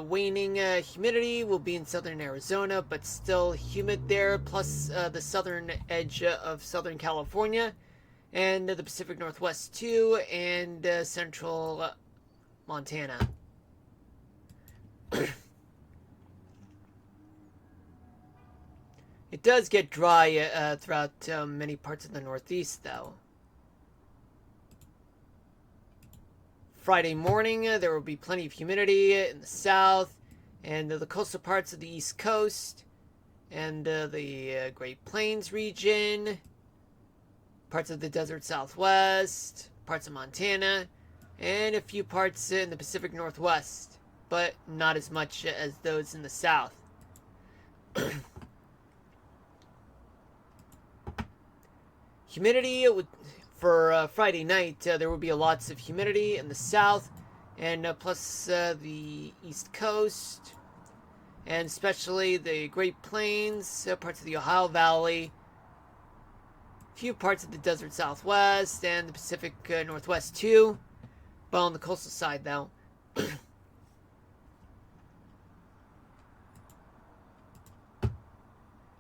waning humidity will be in southern Arizona, but still humid there, plus the southern edge of southern California, and the Pacific Northwest too, and central Montana. It does get dry throughout many parts of the Northeast, though. Friday morning, there will be plenty of humidity in the south and the coastal parts of the East Coast and the Great Plains region, parts of the desert Southwest, parts of Montana, and a few parts in the Pacific Northwest, but not as much as those in the south. Humidity for Friday night, there will be lots of humidity in the south, and plus the East Coast, and especially the Great Plains, parts of the Ohio Valley, a few parts of the desert Southwest, and the Pacific Northwest too, but on the coastal side though.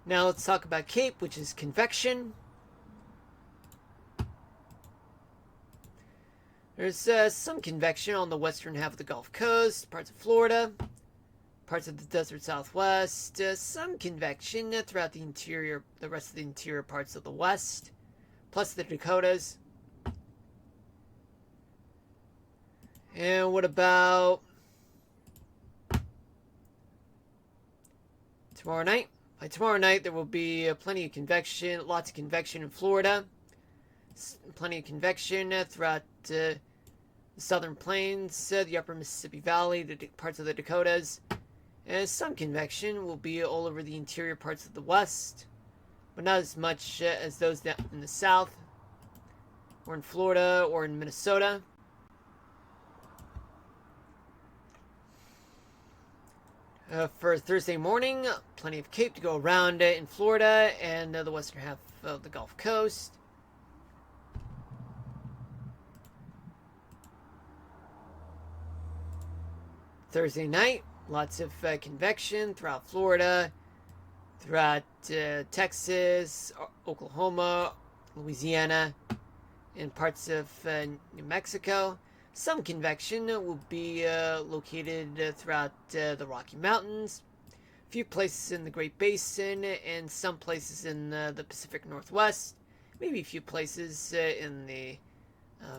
Now let's talk about CAPE, which is convection. There's some convection on the western half of the Gulf Coast, parts of Florida, parts of the desert Southwest, some convection throughout the interior, the rest of the interior parts of the West, plus the Dakotas. And what about tomorrow night? By tomorrow night, there will be plenty of convection, lots of convection in Florida, plenty of convection throughout the southern plains, the upper Mississippi Valley, the parts of the Dakotas, and some convection will be all over the interior parts of the West, but not as much as those in the south, or in Florida, or in Minnesota. For Thursday morning, plenty of CAPE to go around in Florida and the western half of the Gulf Coast. Thursday night, lots of convection throughout Florida, throughout Texas, Oklahoma, Louisiana, and parts of New Mexico. Some convection will be located throughout the Rocky Mountains, a few places in the Great Basin, and some places in the Pacific Northwest, maybe a few places in the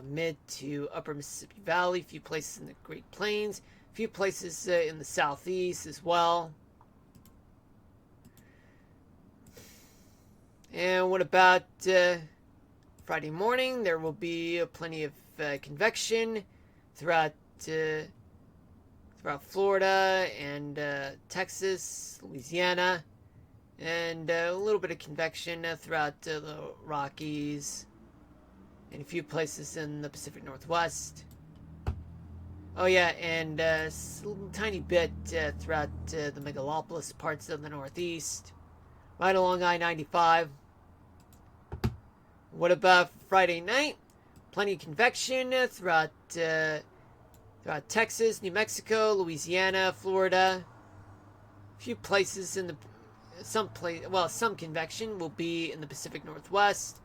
mid to upper Mississippi Valley, a few places in the Great Plains, a few places in the southeast as well. And what about Friday morning? There will be plenty of convection throughout Florida and Texas, Louisiana, and a little bit of convection throughout the Rockies and a few places in the Pacific Northwest. Oh yeah, and a tiny bit throughout the megalopolis parts of the Northeast, right along I-95. What about Friday night? Plenty of convection throughout Texas, New Mexico, Louisiana, Florida. A few places in the some convection will be in the Pacific Northwest.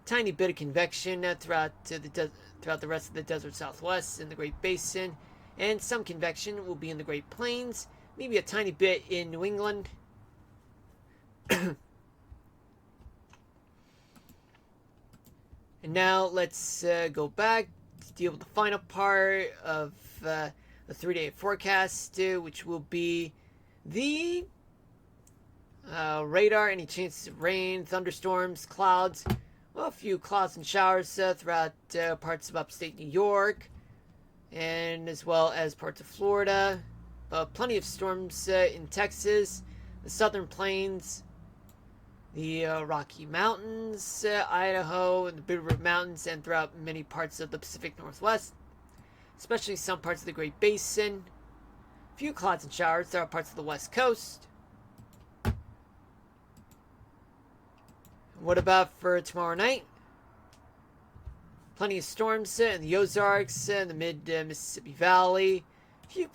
Tiny bit of convection throughout the rest of the desert Southwest and the Great Basin, and some convection will be in the Great Plains. Maybe a tiny bit in New England. And now let's go back to deal with the final part of the 3-day forecast, which will be the radar, any chances of rain, thunderstorms, clouds. Well, a few clouds and showers throughout parts of upstate New York, and as well as parts of Florida. Plenty of storms in Texas, the southern plains, the Rocky Mountains, Idaho, and the Bitterroot Mountains, and throughout many parts of the Pacific Northwest, especially some parts of the Great Basin. A few clouds and showers throughout parts of the West Coast. What about for tomorrow night? Plenty of storms in the Ozarks and the mid Mississippi Valley. A few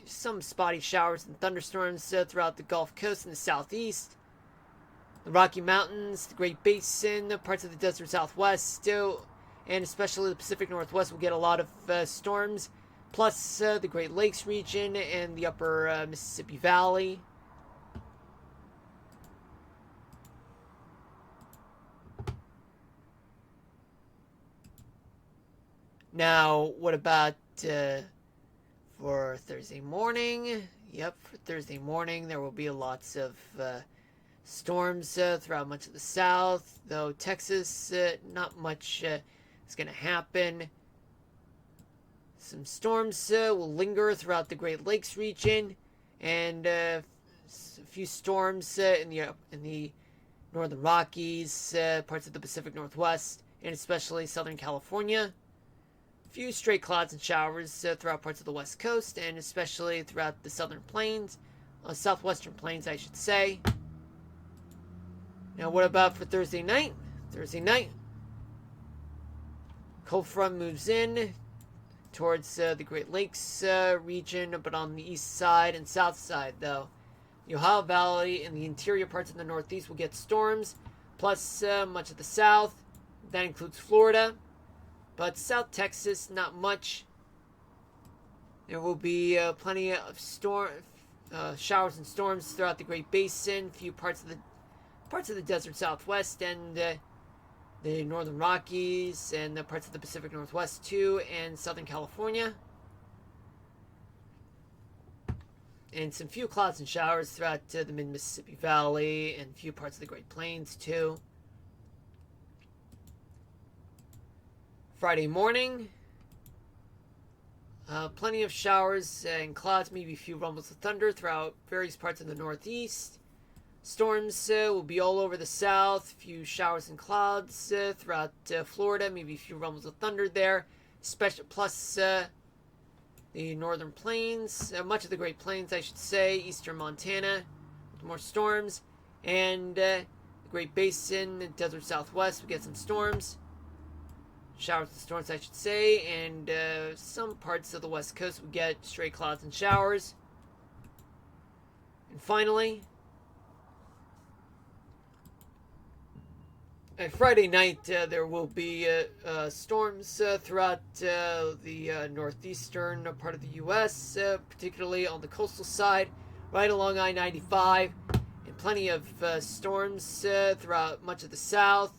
some spotty showers and thunderstorms throughout the Gulf Coast and the southeast. The Rocky Mountains, the Great Basin, parts of the desert southwest, still, and especially the Pacific Northwest will get a lot of storms, plus the Great Lakes region and the upper Mississippi Valley. Now, what about for Thursday morning? Yep, for Thursday morning, there will be lots of storms throughout much of the south, though Texas, not much is going to happen. Some storms will linger throughout the Great Lakes region, and a few storms in the northern Rockies, parts of the Pacific Northwest, and especially Southern California. A few stray clouds and showers throughout parts of the West Coast, and especially throughout the southern plains, southwestern plains, I should say. Now, what about for Thursday night? Thursday night, cold front moves in towards the Great Lakes region, but on the east side and south side, though. The Ohio Valley and the interior parts of the Northeast will get storms, plus much of the South. That includes Florida. But South Texas, not much. There will be plenty of showers and storms throughout the Great Basin, few parts of the desert Southwest, and the Northern Rockies, and the parts of the Pacific Northwest too, and Southern California. And some few clouds and showers throughout the mid-Mississippi Valley and a few parts of the Great Plains too. Friday morning, plenty of showers and clouds, maybe a few rumbles of thunder throughout various parts of the Northeast. Storms will be all over the south, a few showers and clouds throughout Florida, maybe a few rumbles of thunder there, plus the northern plains, much of the Great Plains, I should say, eastern Montana, with more storms, and the Great Basin, desert southwest, we get some storms. Showers and storms, I should say, and some parts of the West Coast we get stray clouds and showers. And finally, Friday night there will be storms throughout the northeastern part of the U.S., particularly on the coastal side, right along I-95, and plenty of storms throughout much of the south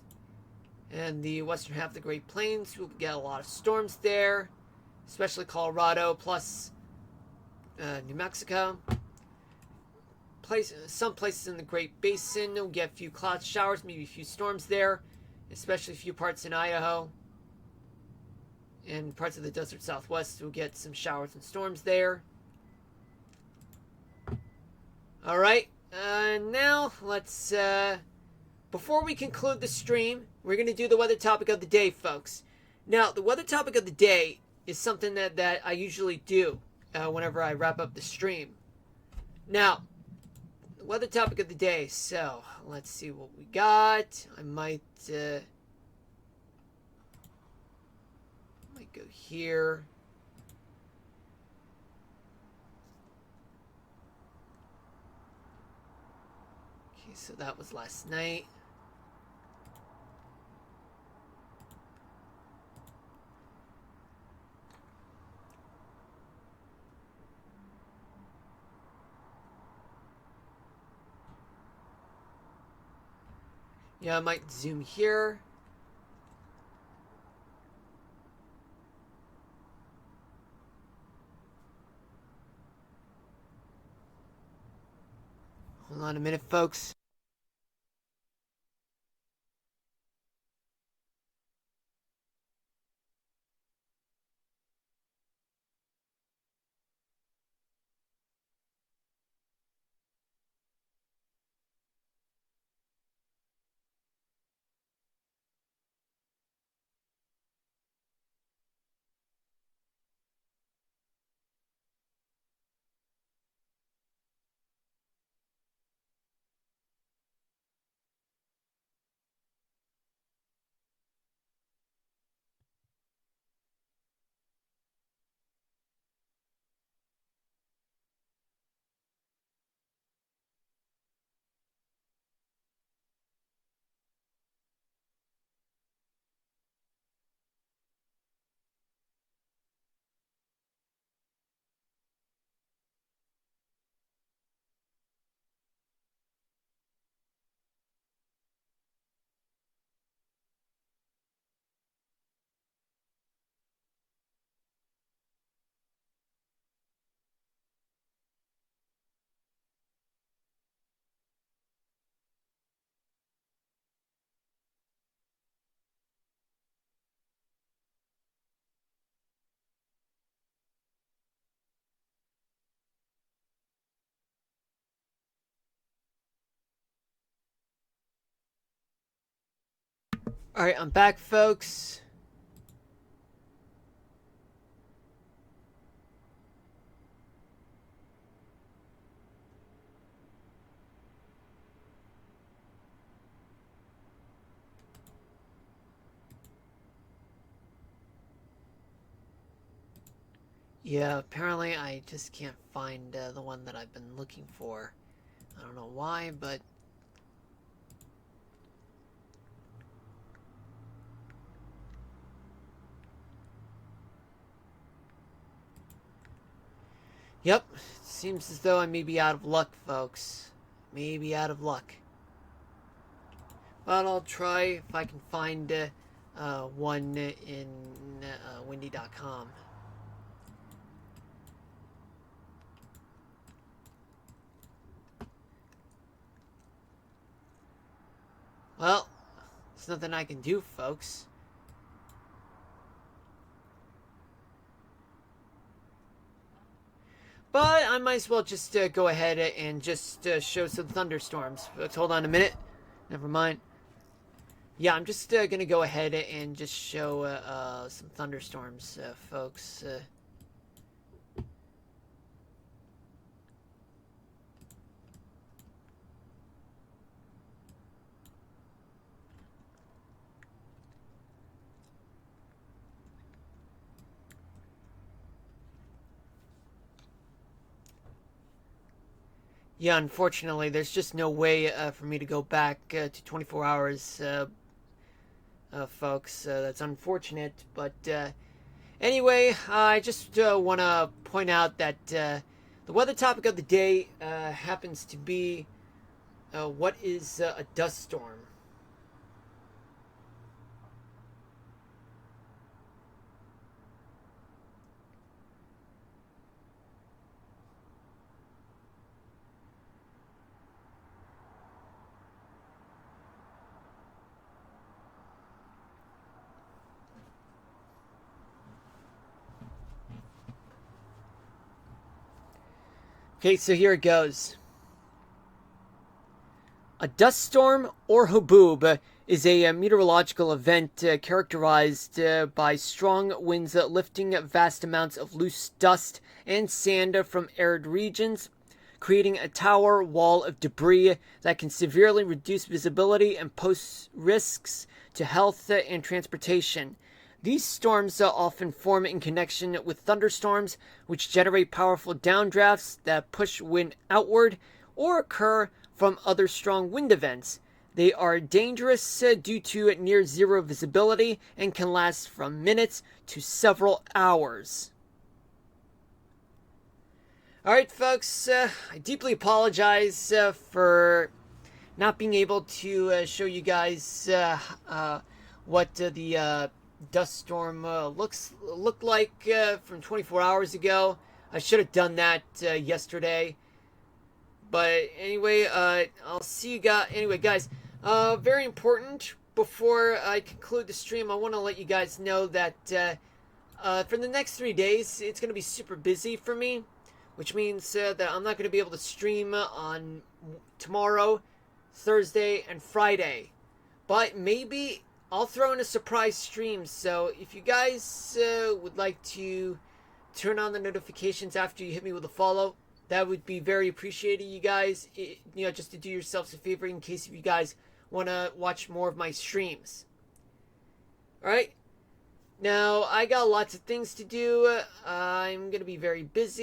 and the western half of the Great Plains. We'll get a lot of storms there, especially Colorado, plus New Mexico. Some places in the Great Basin will get a few cloud showers, maybe a few storms there, especially a few parts in Idaho. And parts of the desert southwest will get some showers and storms there. Alright, now let's, before we conclude the stream, we're going to do the weather topic of the day, folks. Now, the weather topic of the day is something that I usually do whenever I wrap up the stream. Now, the weather topic of the day, so let's see what we got. I might go here. Okay, so that was last night. Yeah, I might zoom here. Hold on a minute, folks. Alright, I'm back, folks. Yeah, apparently I just can't find the one that I've been looking for. I don't know why, but... Yep, seems as though I may be out of luck, folks. Maybe out of luck. But I'll try if I can find one in Windy.com. Well, there's nothing I can do, folks. But I might as well just go ahead and just show some thunderstorms. Folks, hold on a minute. Never mind. Yeah, I'm just going to go ahead and just show some thunderstorms, folks. Yeah, unfortunately, there's just no way for me to go back to 24 hours, folks. That's unfortunate. But anyway, I just want to point out that the weather topic of the day happens to be what is a dust storm? Okay, so here it goes. A dust storm, or haboob, is a meteorological event characterized by strong winds lifting vast amounts of loose dust and sand from arid regions, creating a tower wall of debris that can severely reduce visibility and pose risks to health and transportation. These storms often form in connection with thunderstorms, which generate powerful downdrafts that push wind outward, or occur from other strong wind events. They are dangerous due to near zero visibility and can last from minutes to several hours. Alright, folks, I deeply apologize for not being able to show you guys what the dust storm looked like from 24 hours ago. I should have done that yesterday. But anyway, I'll see you guys. Anyway, guys, very important. Before I conclude the stream, I want to let you guys know that for the next 3 days, it's going to be super busy for me, which means that I'm not going to be able to stream on tomorrow, Thursday, and Friday. But maybe I'll throw in a surprise stream. So if you guys would like to turn on the notifications after you hit me with a follow, that would be very appreciated, you guys. Just to do yourselves a favor in case if you guys want to watch more of my streams. Alright? Now, I got lots of things to do. I'm going to be very busy.